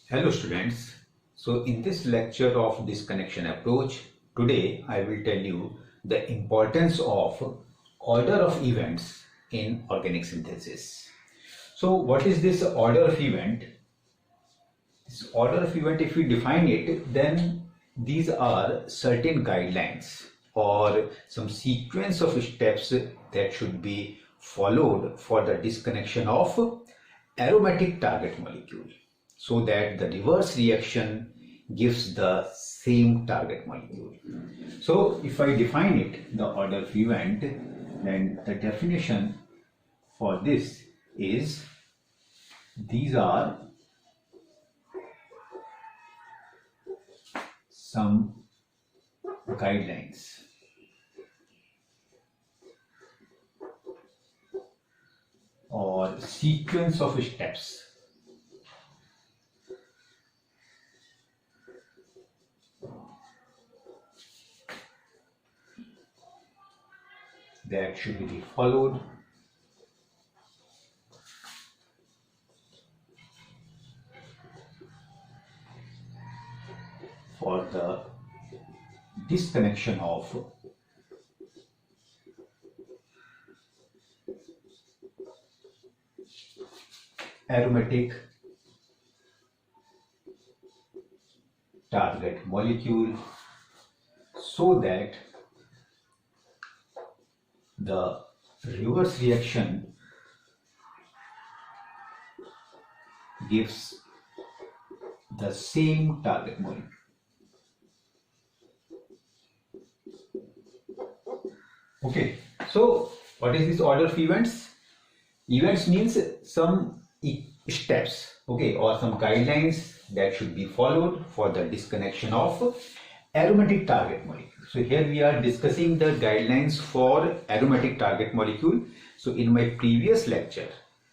Hello students. So in this lecture of disconnection approach, today I will tell you the importance of order of events in organic synthesis. So what is this order of event? This order of event, if we define it, then these are certain guidelines or some sequence of steps that should be followed for the disconnection of aromatic target molecule, so that the reverse reaction gives the same target molecule. So if I define it, the order of event, then the definition for this is these are some guidelines or sequence of steps that should be followed for the disconnection of aromatic target molecule, so that the reverse reaction gives the same target molecule. Okay, so what is this order of events? Events means some steps, okay, or some guidelines that should be followed for the disconnection of aromatic target molecule. So here we are discussing the guidelines for aromatic target molecule. So in my previous lecture,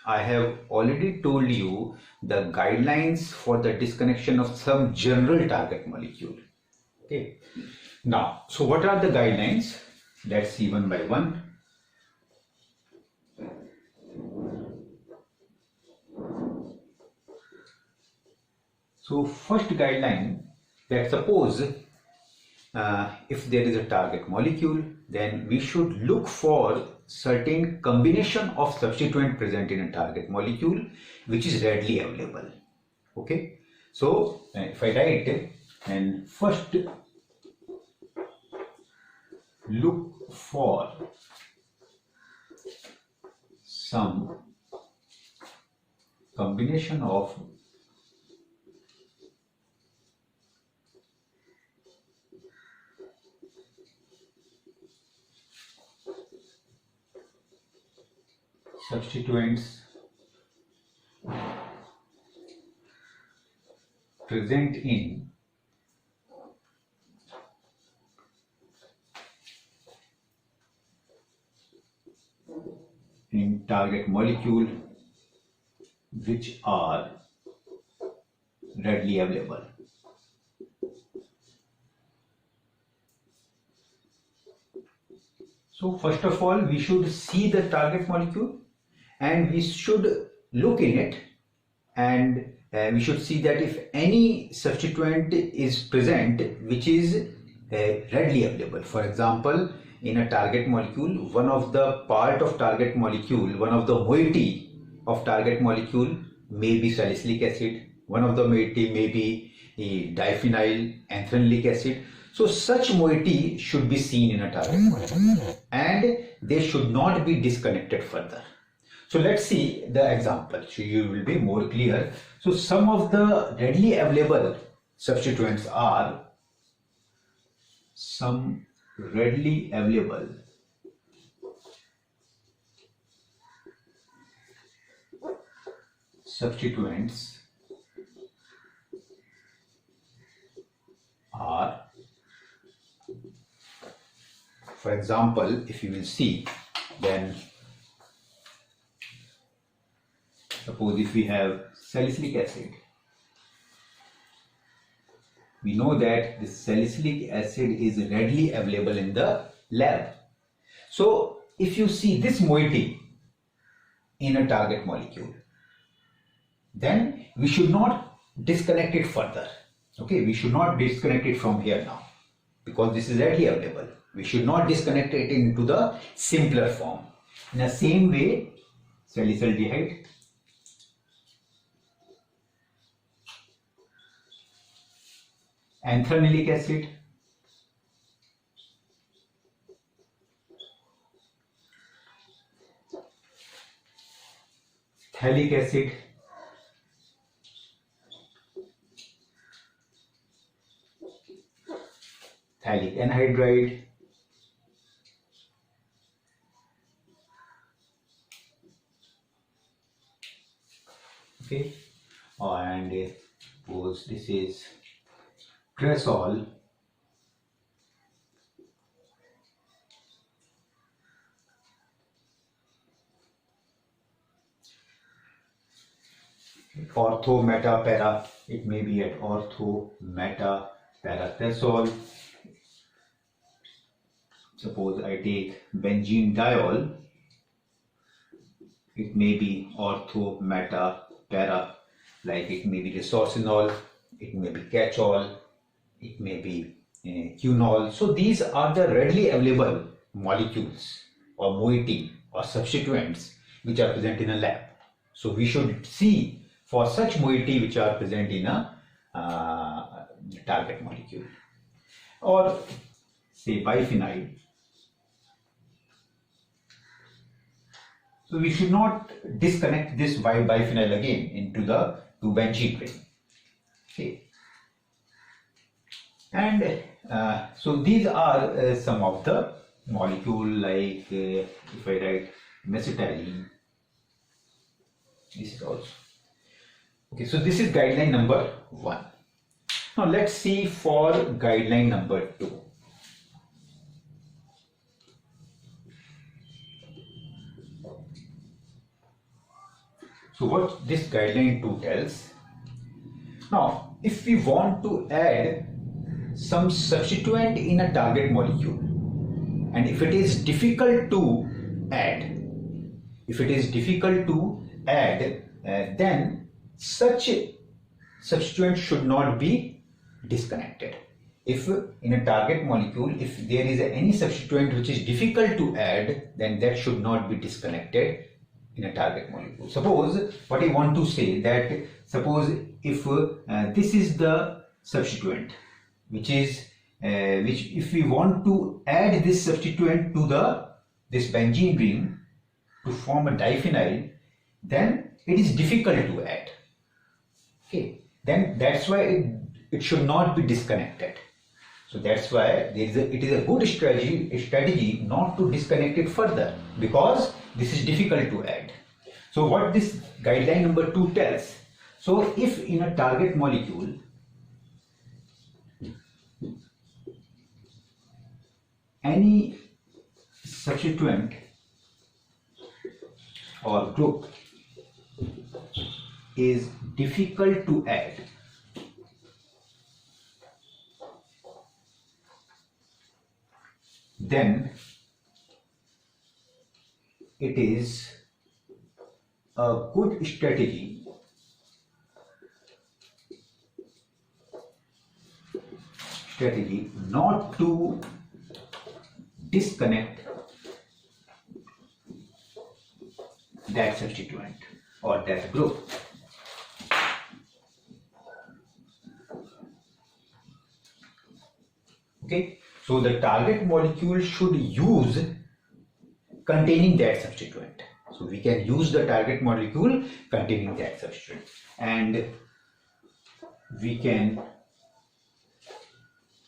I have already told you the guidelines for the disconnection of some general target molecule. Okay. Now, so what are the guidelines? Let's see one by one. So first guideline, that suppose if there is a target molecule, then we should look for certain combination of substituent present in a target molecule which is readily available. Okay, so if I write, and first look for some combination of substituents present in target molecule which are readily available. So first of all, we should see the target molecule and we should look in it, and we should see that if any substituent is present which is readily available. For example, in a target molecule, one of the part of target molecule, one of the moiety of target molecule may be salicylic acid, one of the moiety may be diphenyl anthranilic acid. So such moiety should be seen in a target molecule and they should not be disconnected further. So let's see the example, so you will be more clear. So some of the readily available substituents are some readily available substituents are, for example, if you will see, then suppose if we have salicylic acid, we know that the salicylic acid is readily available in the lab. So if you see this moiety in a target molecule, then we should not disconnect it further. Okay, we should not disconnect it from here now because this is readily available. We should not disconnect it into the simpler form. In the same way, salicylaldehyde, anthranilic acid, phthalic acid, phthalic anhydride, okay, and suppose this is cresol, ortho meta para, it may be at ortho meta para cresol. Suppose I take benzene diol, it may be ortho meta para, like it may be resorcinol, it may be catechol, it may be quinol. So these are the readily available molecules or moiety or substituents which are present in a lab. So we should see for such moiety which are present in a target molecule, or say biphenyl. So we should not disconnect this biphenyl again into the 2-benzene ring. Okay. And so these are some of the molecule, like if I write mesitylene, this is also. Okay, so this is guideline number 1. Now let's see for guideline number 2. So what this guideline 2 tells, now if we want to add some substituent in a target molecule, and if it is difficult to add, then such substituent should not be disconnected. If in a target molecule, if there is any substituent which is difficult to add, then that should not be disconnected in a target molecule. Suppose what I want to say, that suppose if this is the substituent which if we want to add this substituent to this benzene ring to form a diphenyl, then it is difficult to add. Okay, then that's why it should not be disconnected. So that's why it is a good strategy not to disconnect it further, because this is difficult to add. So what this guideline number 2 tells, so if in a target molecule any substituent or group is difficult to add, then it is a good strategy not to disconnect that substituent or that group. Okay, so the target molecule should use containing that substituent. So we can use the target molecule containing that substituent, and we can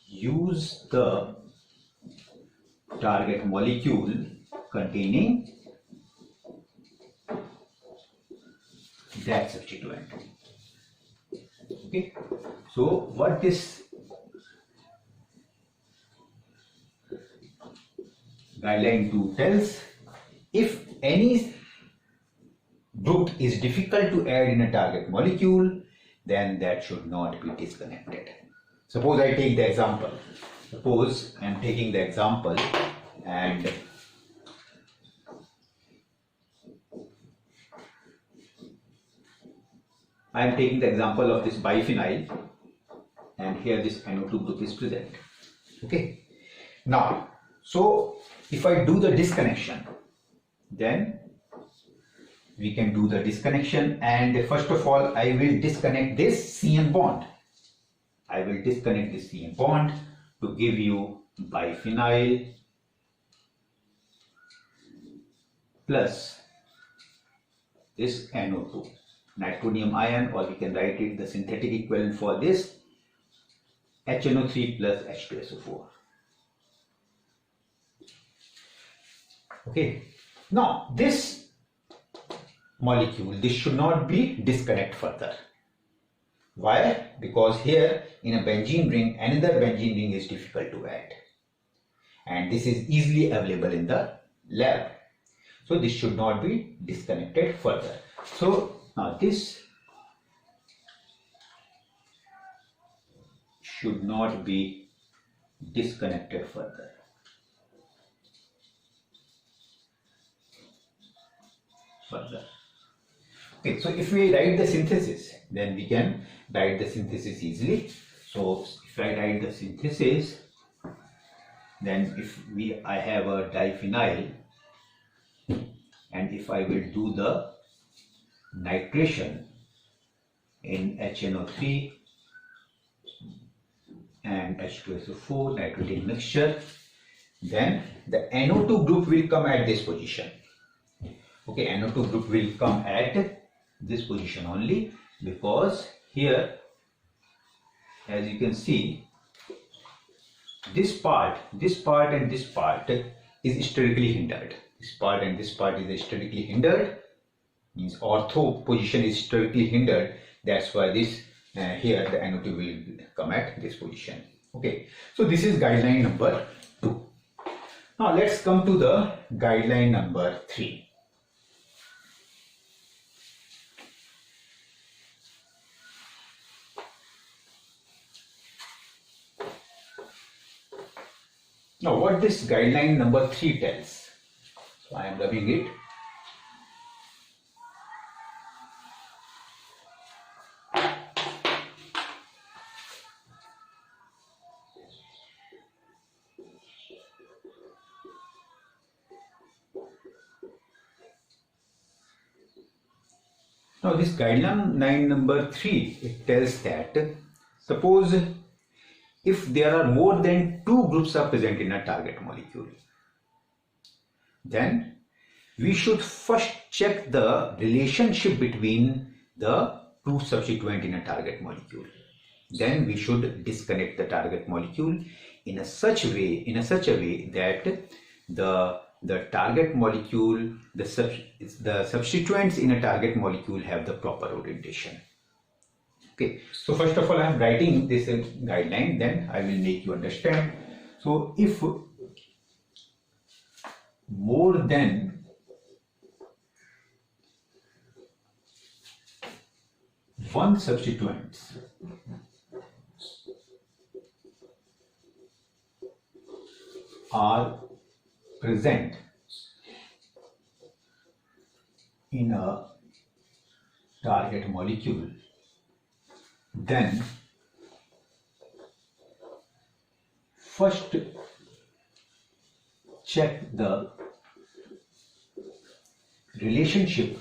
use the target molecule containing that substituent. Okay, so what this guideline 2 tells, if any group is difficult to add in a target molecule, then that should not be disconnected. Suppose I take the example. Suppose I am taking the example, and I am taking the example of this biphenyl, and here this NO2 group is present. Okay. Now, so if I do the disconnection, then we can do the disconnection, and first of all I will disconnect this CN bond. I will disconnect this CN bond to give you biphenyl plus this NO2, nitronium ion, or we can write it the synthetic equivalent for this HNO3 plus H2SO4. Okay, now this molecule, this should not be disconnected further. Why? Because here in a benzene ring, another benzene ring is difficult to add, and this is easily available in the lab. So this should not be disconnected further. So now this should not be disconnected further. Okay, so if we write the synthesis, then we can write the synthesis easily. So if I write the synthesis, then if I have a diphenyl, and if I will do the nitration in HNO3 and H2SO4 nitrogen mixture, then the NO2 group will come at this position. Okay, NO2 group will come at this position only, because here, as you can see, this part and this part is sterically hindered. This part and this part is sterically hindered, means ortho position is sterically hindered. That's why this here the NO2 will come at this position. Okay, so this is guideline number 2. Now let's come to the guideline number 3. Now what this guideline number 3 tells, so I am rubbing it. Now this guideline number 3, it tells that suppose if there are more than 2 groups are present in a target molecule, then we should first check the relationship between the 2 substituents in a target molecule. Then we should disconnect the target molecule in such a way that the target molecule, the substituents in a target molecule have the proper orientation. Okay, so first of all I am writing this guideline, then I will make you understand. So if more than one substituents are present in a target molecule, then first check the relationship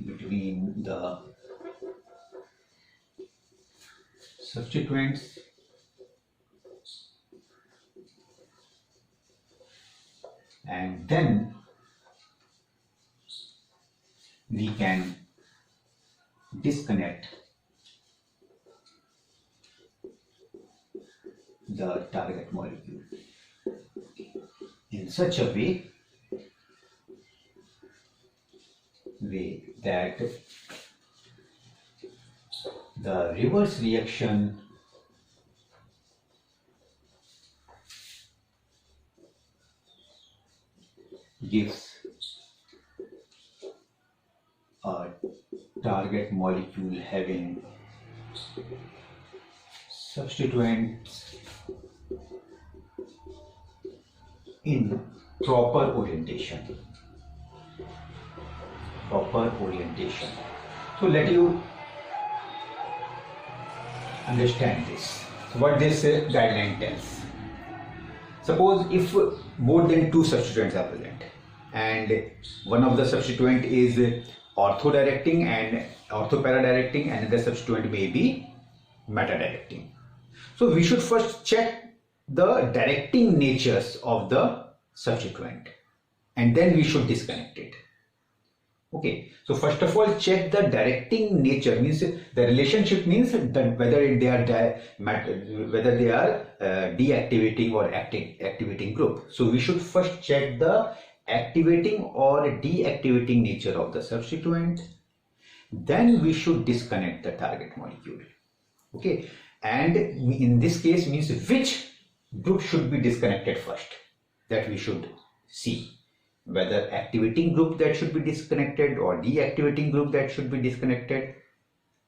between the substituents and then we can disconnect the target molecule in such a way that the reverse reaction gives a target molecule having substituents in proper orientation. proper orientation. So let you understand this. So what this guideline tells. Suppose if more than two substituents are present and one of the substituent is ortho-directing and ortho-para-directing and another substituent may be meta-directing. So we should first check the directing natures of the substituent and then we should disconnect it. Okay, so first of all check the directing nature, means the relationship means that whether they are deactivating or activating group. So we should first check the activating or deactivating nature of the substituent. Then we should disconnect the target molecule. Okay, and in this case means which group should be disconnected first, that we should see. Whether activating group that should be disconnected or deactivating group that should be disconnected.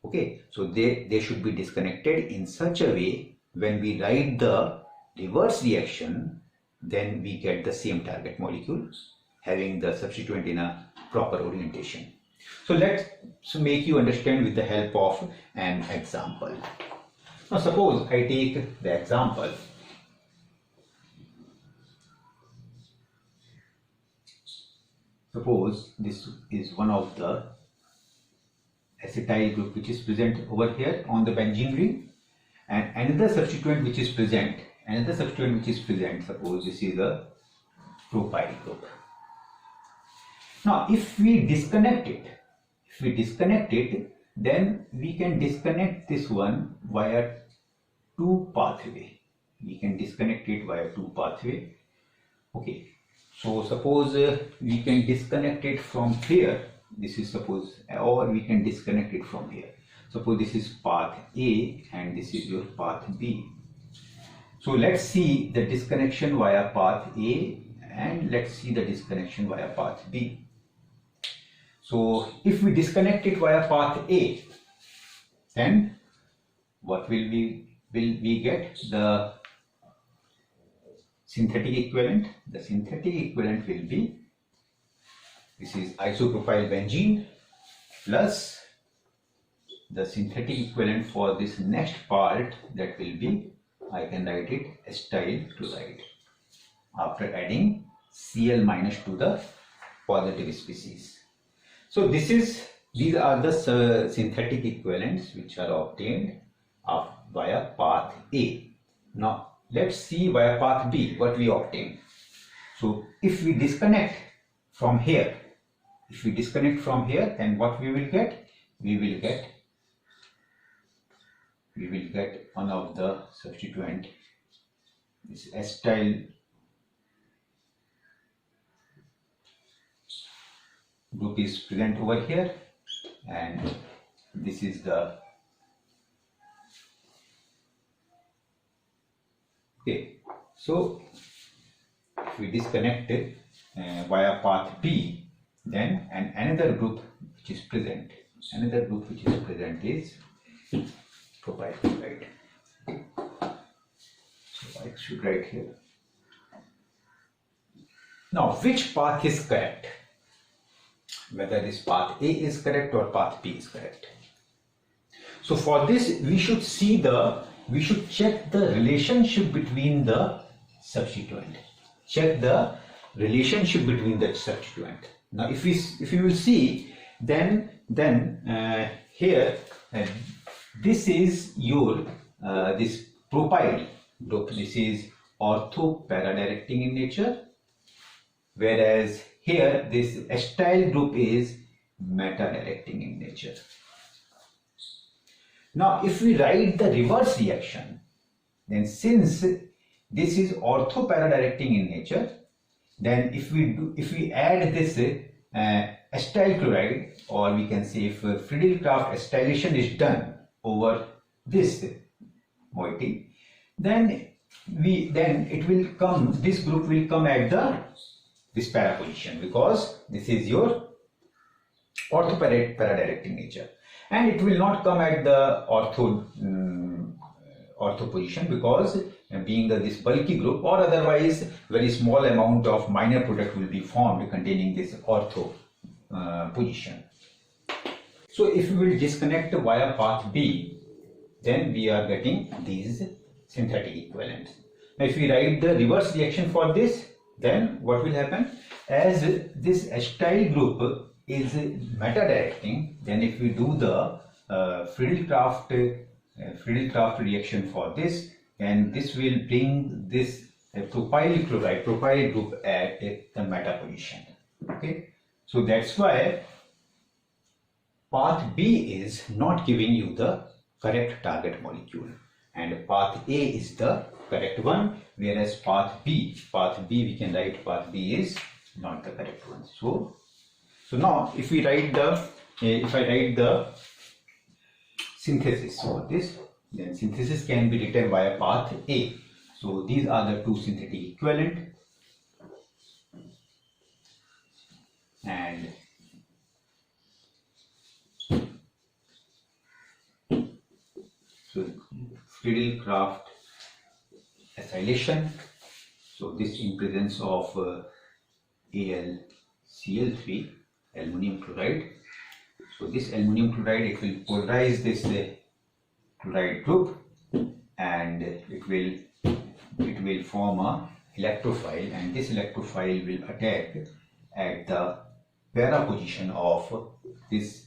Okay, so they should be disconnected in such a way when we write the reverse reaction, then we get the same target molecule having the substituent in a proper orientation. So let's make you understand with the help of an example. Now suppose I take the example. Suppose this is one of the acetyl group which is present over here on the benzene ring, and another substituent which is present, suppose this is a propyl group. Now if we disconnect it, then we can disconnect this one via two pathway. Okay. So suppose we can disconnect it from here, this is suppose, or we can disconnect it from here. Suppose this is path A and this is your path B. So let's see the disconnection via path A and let's see the disconnection via path B. So if we disconnect it via path A, then what will we get? The synthetic equivalent. The synthetic equivalent will be, this is isopropyl benzene plus the synthetic equivalent for this next part, that will be, I can write it acetyl chloride after adding Cl- to the positive species. So these are the synthetic equivalents which are obtained via path A. Now let's see via path B what we obtain. So if we disconnect from here, then what we will get? We will get one of the substituent, this acetyl group is present over here, and this is the, okay, so if we disconnect it via path B, then another group which is present is propyl chloride. So I should write here. Now which path is correct? Whether this path A is correct or path B is correct. So for this we should check the relationship between the substituent. Now if you will see, then here this is your this propyl group. This is ortho-para-directing in nature, whereas here this acetyl group is meta-directing in nature. Now if we write the reverse reaction, then since this is ortho-para-directing in nature, then if we add this acetyl chloride, or we can say if Friedel-Crafts acetylation is done over this moiety, then this group will come at this para position, because this is your ortho-para-directing nature, and it will not come at the ortho position, because being this bulky group, or otherwise very small amount of minor product will be formed containing this ortho position. So if we will disconnect via path B, then we are getting these synthetic equivalents. Now if we write the reverse reaction for this, then what will happen? As this acetyl group is meta-directing, then if we do the Friedel-Crafts reaction for this, and this will bring this propyl chloride, propyl group at the meta position. Okay, so that's why path B is not giving you the correct target molecule, and path A is the correct one, whereas path B we can write path B is not the correct one. So now if we write the if I write the synthesis for this, then synthesis can be written via path A. So these are the two synthetic equivalent, and so Friedel-Crafts acylation. So this in presence of AlCl3, aluminum chloride. So this aluminum chloride, it will polarize this chloride group, and it will form a electrophile, and this electrophile will attack at the para position of this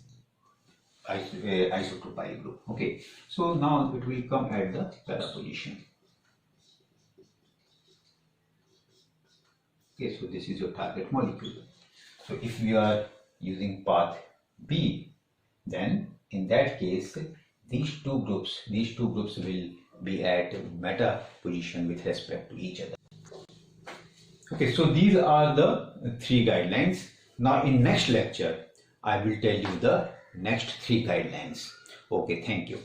isopropyl group. Okay, so now it will come at the para position. Okay, so this is your target molecule. So if we are using path B, then in that case these two groups will be at meta position with respect to each other. Okay, so these are the three guidelines. Now in next lecture I will tell you the next three guidelines. Okay, thank you.